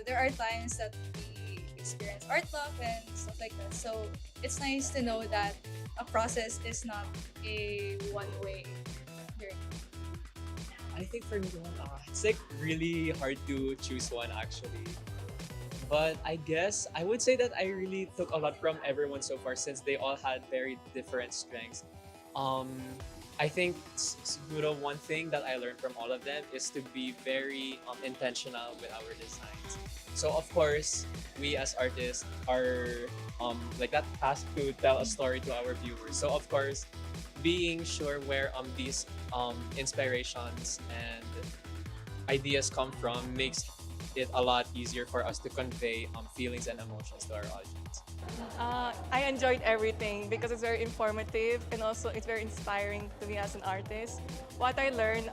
there are times that we experience art block and stuff like that. So it's nice to know that a process is not a one-way journey. I think for me, it's like really hard to choose one actually. But I guess I would say that I really took a lot from everyone so far since they all had very different strengths. Um, I think one thing that I learned from all of them is to be very intentional with our designs. So of course, we as artists are like that tasked to tell a story to our viewers. So of course, being sure where these inspirations and ideas come from makes it a lot easier for us to convey feelings and emotions to our audience. I enjoyed everything because it's very informative and also it's very inspiring to me as an artist. What I learned,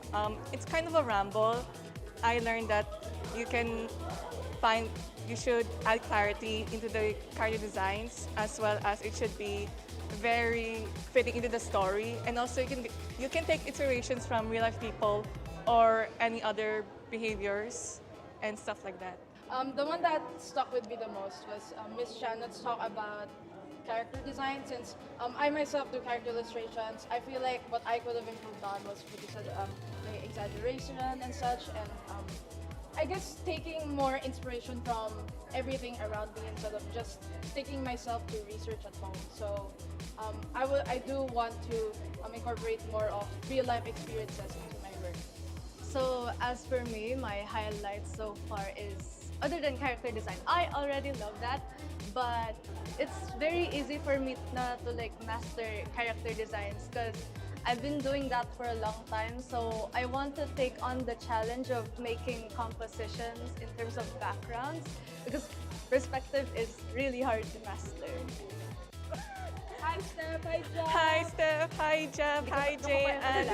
it's kind of a ramble. I learned that you can you should add clarity into the character designs as well as it should be very fitting into the story, and also you can take iterations from real life people or any other behaviors and stuff like that. The one that stuck with me the most was Miss Shannon's talk about character design. Since I myself do character illustrations, I feel like what I could have improved on was because of the exaggeration and such, and I guess taking more inspiration from everything around me instead of just sticking myself to research at home. So I do want to incorporate more of real life experiences into my work. So as for me, my highlight so far is, other than character design, I already love that, but it's very easy for me na to like master character designs because I've been doing that for a long time. So I want to take on the challenge of making compositions in terms of backgrounds because perspective is really hard to master. Hi Steph, hi Jeff. Hi Steph, hi Jeff, hi Jay, and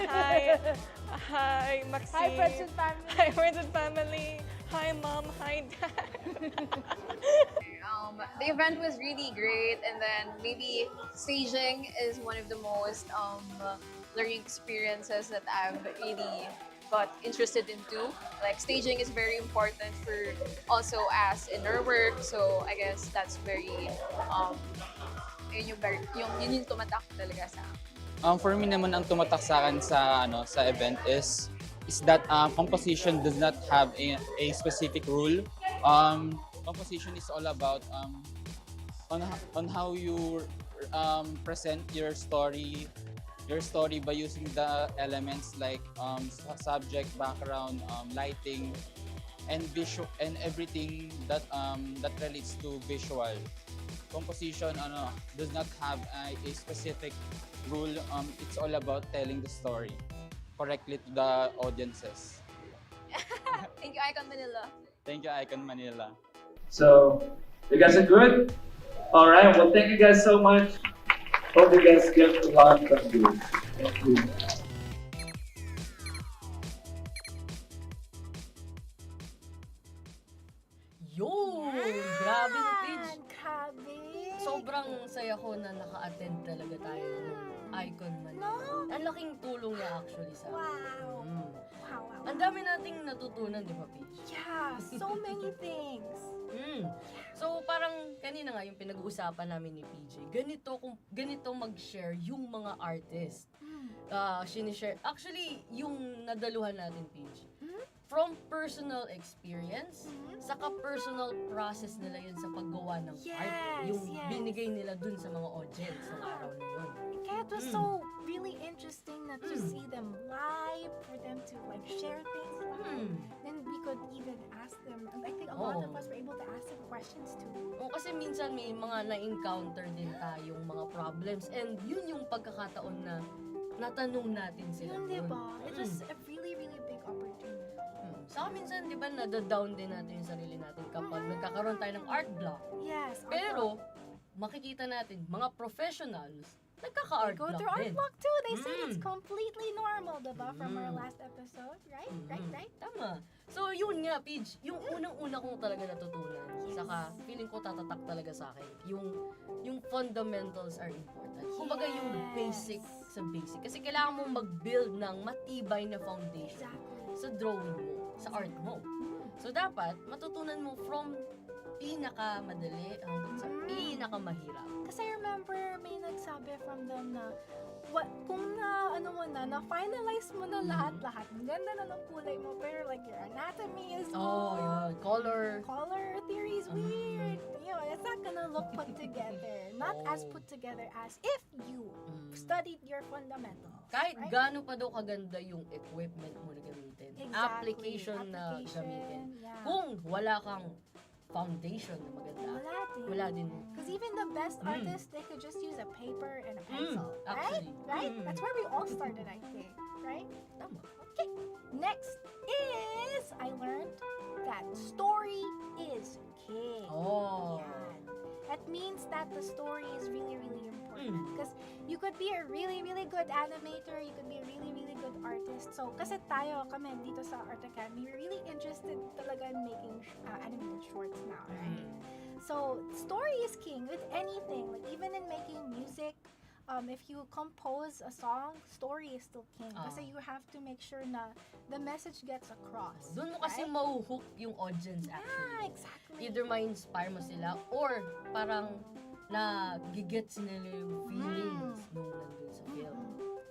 hi Maxine. Hi friends and family. Hi friends and family. Hi mom, hi dad. The event was really great, and then maybe staging is one of the most learning experiences that I've really got interested into. Like staging is very important for also us in our work, so I guess that's very yun yung tumatak talaga sa akin. For me naman ang tumatak sa akin sa event is that composition does not have a specific rule. Composition is all about on how you present your story by using the elements like subject, background, lighting, and visual, and everything that relates to visual. Composition does not have a specific rule. It's all about telling the story correctly to the audiences. Thank you, Icon Manila. Thank you, Icon Manila. So, you guys are good? All right, well, thank you guys so much. Hope you guys get a lot from this. Thank you. Yun! sobrang saya ko na naka-attend talaga tayo ng Icon Manila. Ang laking tulong niya actually sa akin. Wow. Wow. Ang dami nating natutunan, di ba, Paige? Yeah, so many things. So parang kanina nga yung pinag-uusapan namin ni PJ, ganito mag-share yung mga artist. Sinishare. Actually, yung nadaluhan natin, PJ. From personal experience, saka personal process nila yun sa paggawa ng art. Yung binigay nila dun sa mga audience ng araw na yun. Kaya it was so really interesting na to see them live, for them to like share things live. Then we could even ask them. I think a lot of us were able to ask them questions too. Kasi minsan may mga na-encounter din tayong mga problems and yun yung pagkakataon na natanong natin sila. Yun, diba? It was a really, really big opportunity. Saka minsan, di ba, nadadown din natin yung sarili natin kapag nagkakaroon tayo ng art block. Yes. Pero, makikita natin, mga professionals, nagkaka-art Go block through art din. block too. They said it's completely normal, diba? From our last episode, right? Right? Tama. So, yun nga, Paige, yung unang-una kong talaga natutunan, saka feeling ko tatatak talaga sa akin, yung fundamentals are important. Kumbaga yung basic sa basic. Kasi kailangan mong mag-build ng matibay na foundation sa drawing mo, sa art mo. So, dapat matutunan mo from pinakamadali hanggang sa pinakamahirap. Kasi I remember may nagsabi from them na kung na-finalize mo na lahat-lahat, ang ganda na ng kulay mo, pero like your anatomy is yun. Color theory is weird. You know, it's not gonna look put together. Not as put together as if you studied your fundamentals. Kahit right? gaano pa daw kaganda yung equipment mo na gamitin. Application na gamitin. Yeah. Kung wala kang foundation na maganda, wala din. Because even the best artists, they could just use a paper and a pencil. Actually. Right? That's where we all started, I think. Right? Tama. Okay. Next is, I learned that story is king. Yan. That means that the story is really, really important. Because you could be a really, really good animator, you could be a really, really good artist. So, kasi kami dito sa Art Academy, we're really interested talaga in making animated shorts now, right? So, story is king with anything. Like, even in making music, if you compose a song, story is still king. Kasi you have to make sure na the message gets across. Doon mo kasi mauhook yung audience actually. Yeah, exactly. Either ma-inspire mo sila or parang nagigets nila yung feelings nung nandun sa film.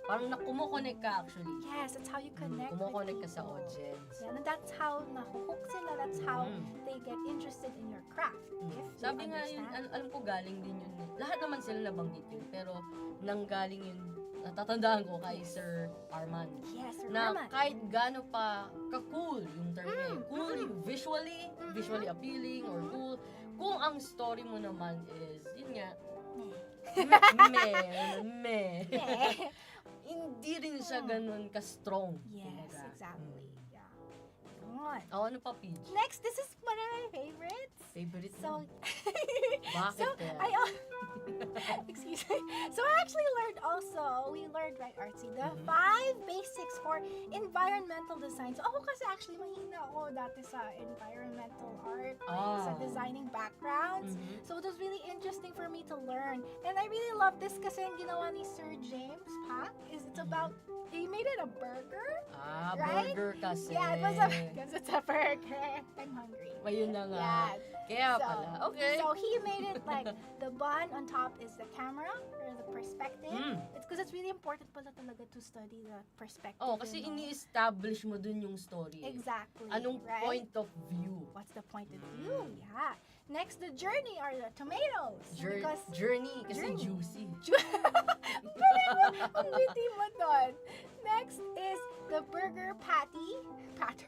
Parang kumukonect ka actually. Yes, that's how you connect Kumukonect with ka sa people. audience. Yeah, and that's how nahuhook sila. That's how they get interested in your craft. If Sabi you nga yun, understand. alam ko galing din yun. Lahat naman sila nabanggit yun. Pero nanggaling yun, natatandaan ko kay Sir Arman. Yes, Sir Na Arman. kahit gaano pa ka-cool yung term niya. Cool yung visually appealing or cool. Kung ang story mo naman is, yun nga, meh. Hindi rin siya ganun ka-strong. Yes, exactly. Yeah. Ano pa, Peach? Next, this is one of my favorites. Favorite So, Bakit so kaya? excuse me. So I actually learned we learned, right, Artsy, the 5 basics for environmental design. So ako kasi actually mahina ako dati sa environmental art, sa designing backgrounds. So it was really interesting for me to learn. And I really love this kasi yung ginawa ni Sir James Pak is it's about, he made it a burger. Right? Burger kasi. Yeah, it was because it's a burger. I'm hungry. Ayun na nga. Yeah. Kaya pala. Okay. So he made it like the bun on top is the camera or the perspective. It's because it's really important pala talaga to study the perspective. Kasi ini-establish mo dun yung story. Exactly. Anong right? point of view? What's the point of view? Yeah. Next, the journey are the tomatoes. Journey kasi juicy. Ang witty mo doon. Next is the burger patty. Patty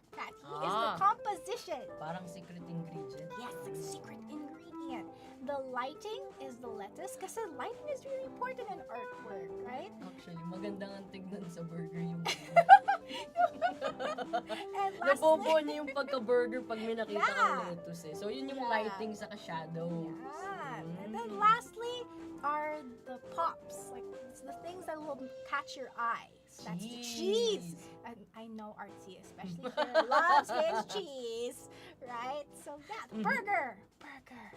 is the composition. Parang secret ingredient. Yes, it's a secret ingredient. The lighting is the lettuce kasi lighting is really important in artwork, right? Actually, maganda nga tignan sa burger yung And nabobo niya yung pagka-burger pag may nakita kang lettuce eh. So, yun yung lighting sa shadow. Yeah. And then lastly are the pops. Like, it's the things that will catch your eyes. That's the cheese. And I know Artsy, especially here, loves his cheese. Right? So, yeah, burger. Burger.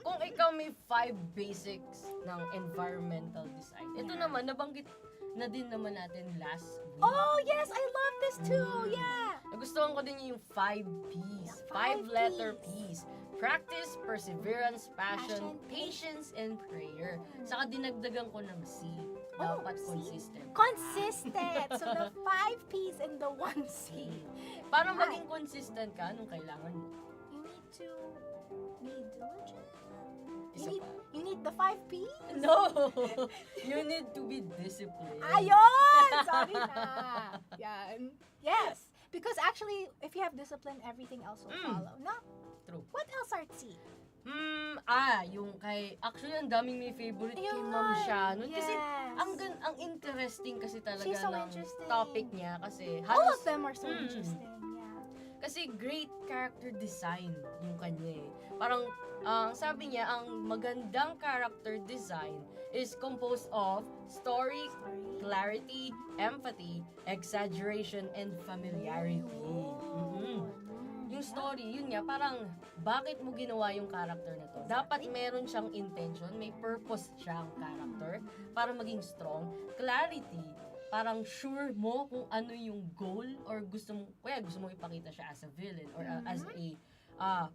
kung ikaw may 5 basics ng environmental design, ito naman, nabanggit na din naman natin last week. Oh, yes! I love this too! Yeah! Nagustuhan ko din yung 5 P's. Yeah, 5-letter P's. Practice, perseverance, passion, patience, and prayer. Saka dinagdagan ko ng C. Dapat consistent. Consistent! So, the 5 P's and the 1 C. Para maging consistent ka, anong kailangan mo? You need to be diligent. Isa pa. You need the 5 P's? No! You need to be disciplined. Ayun! Sorry na. Yan. Yes. Because actually, if you have discipline, everything else will follow. No? True. What else, Artsy? Yung kay, actually, ang daming may favorite kay Ma'am Shannon. Kasi, ang interesting kasi talaga She's so ng interesting. topic niya. Kasi, All of them are so interesting. Yeah. Kasi great character design yung kanya eh. Parang, sabi niya, ang magandang character design is composed of story, clarity, empathy, exaggeration, and familiarity. Yung story, yun nga, parang bakit mo ginawa yung character na to? Dapat meron siyang intention, may purpose siyang character para maging strong. Clarity, parang sure mo kung ano yung goal or gusto mo ipakita siya as a villain or as a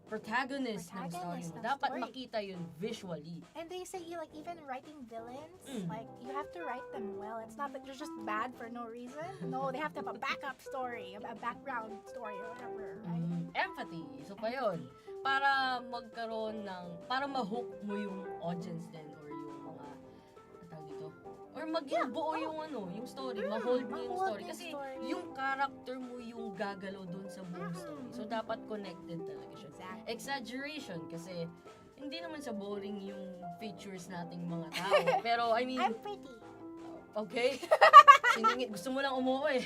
protagonist ng story mo. Dapat makita yun visually. And they say, like, even writing villains, like, you have to write them well. It's not that you're just bad for no reason. No, they have to have a backup story, a background story, or whatever, right? Empathy. So pa yun, para magkaroon ng, para ma-hook mo yung audience din or yung mga, tawag dito, or maging buo yung yung story, ma-hold mo yung story. Kasi yung character mo yung gagalaw doon sa buong story. So dapat connected talaga siya. Exaggeration kasi hindi naman sa boring yung features nating mga tao. Pero I mean, I'm pretty. Okay. Siningit, gusto mo lang umuwi.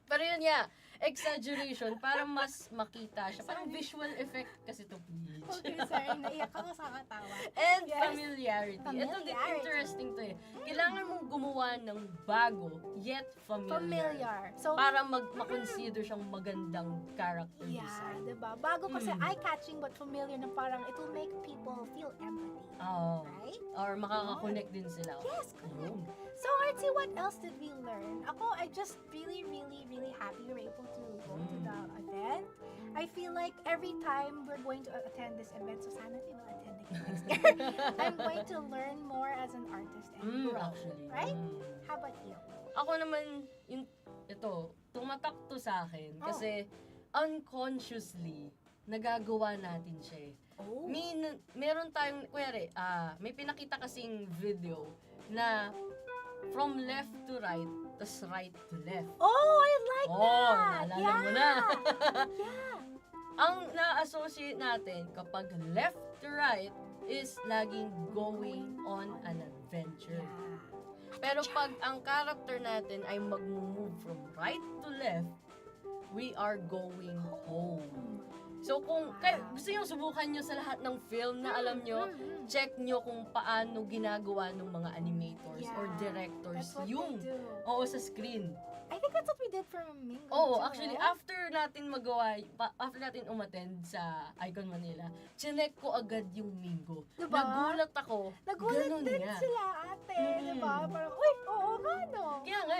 Pero yun nga, exaggeration para mas makita siya. Parang visual effect kasi to Peach. Okay, sorry. Naiyak ako sa katawa. And familiarity. Ito din interesting to eh. Kailangan mong gumawa ng bago, yet familiar. So, para ma-consider siyang magandang character design. Diba? Bago kasi eye-catching but familiar na parang it will make people feel empathy. Right? Or makaka-connect din sila. Yes, correct. So, Artsy, what else did we learn? Ako, I just really happy we were able to go to the event. I feel like every time we're going to attend this event, so sana we will attend again next year, I'm going to learn more as an artist and grow. Actually. Right? How about you? Ako naman, tumatak to sa akin kasi unconsciously, nagagawa natin siya eh. Meron tayong, may pinakita kasing video na from left to right, tas right to left. Oh, I like that! Naalala mo na. Ang na-associate natin kapag left to right is laging going on an adventure. Pero pag ang character natin ay mag-move from right to left, we are going home. So kung gusto nyo subukan nyo sa lahat ng film na alam nyo, check nyo kung paano ginagawa ng mga animators or directors yung sa screen. I think that's what we did for Mingo. Actually, after natin umattend sa Icon Manila, chinek ko agad yung Mingo. Diba? Nagulat ako. Nagulat din sila, ate. Diba? Parang, uy, oo nga, no? Kaya nga,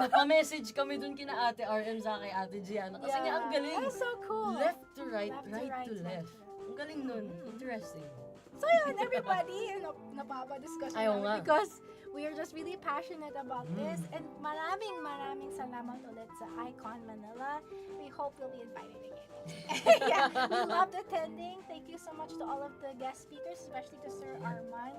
nagpa-message kami dun kina Ate RM sa kay Ate Gianna. Kasi nga, ang galing. That's so cool. Left to right, right to left. Ang galing nun. Interesting. So yun, everybody, napapa-discuss namin because we are just really passionate about this. And maraming salamat ulit sa Icon Manila. We hope you'll be invited again. We loved attending. Thank you so much to all of the guest speakers, especially to Sir Armand.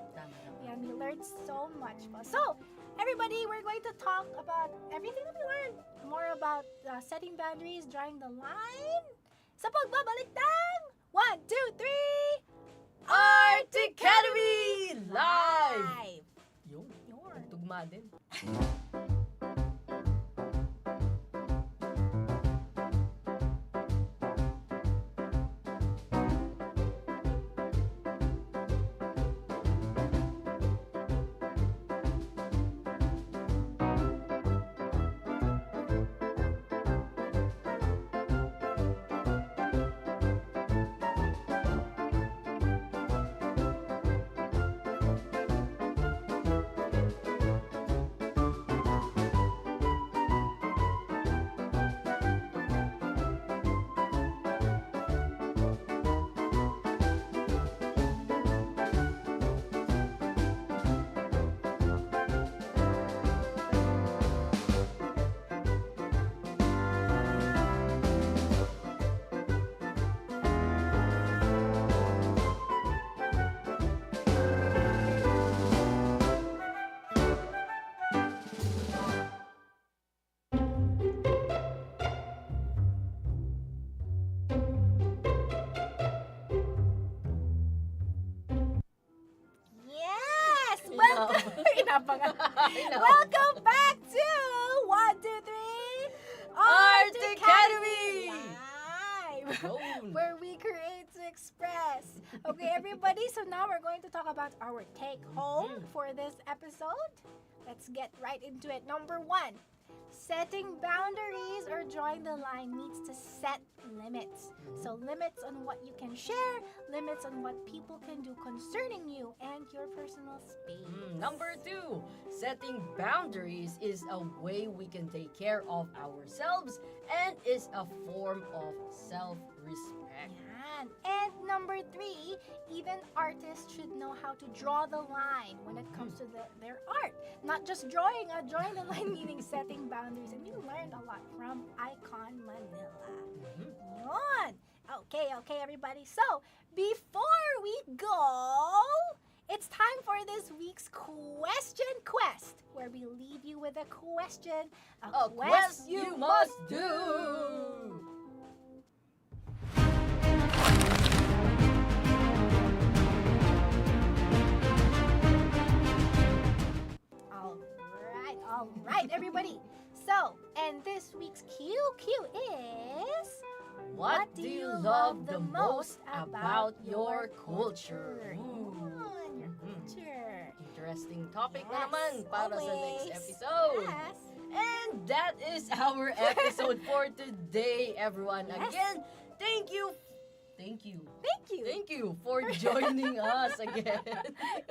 Yeah, we learned so much. So, everybody, we're going to talk about everything that we learned. More about setting boundaries, drawing the line. Sa pagbabalik ng 1, 2, 3... Art Academy Live! Yun. Tugma din. I know. Welcome back to 1, 2, 3 Art Academy! Live! Roll. Where we create to express. Okay, everybody, so now we're going to talk about our take home for this episode. Let's get right into it. Number 1. Setting boundaries or drawing the line needs to set limits. So limits on what you can share, limits on what people can do concerning you and your personal space. Number 2, setting boundaries is a way we can take care of ourselves and is a form of self-respect. Yan. And number 3, even artists should know how to draw the line when it comes to their art. Not just drawing the line meaning setting boundaries. And we learned a lot from Icon Manila. Yun. Okay, everybody. So, before we go, it's time for this week's Question Quest, where we leave you with a question. A quest you must do! All right, everybody. So, and this week's QQ is... What do you love the most about your culture? Your culture. Interesting topic Yes, na naman para sa next always. episode. Yes. And that is our episode for today, everyone. Yes. Again, thank you for joining us again.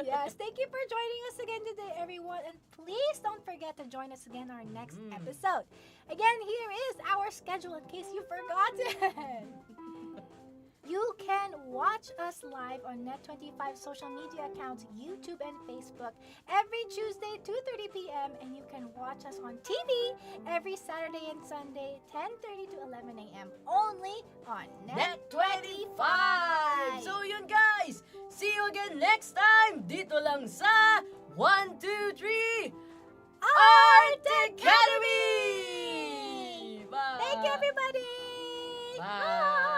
Yes, thank you for joining us again today, everyone. And please don't forget to join us again our next episode. Again, here is our schedule in case you forgot it. You can watch us live on Net25 social media accounts, YouTube and Facebook, every Tuesday, 2:30 p.m. And you can watch us on TV every Saturday and Sunday, 10:30 to 11 a.m. only on Net25! So yun guys, see you again next time dito lang sa 1, 2, 3 Art Academy! Bye! Thank you, everybody! Bye!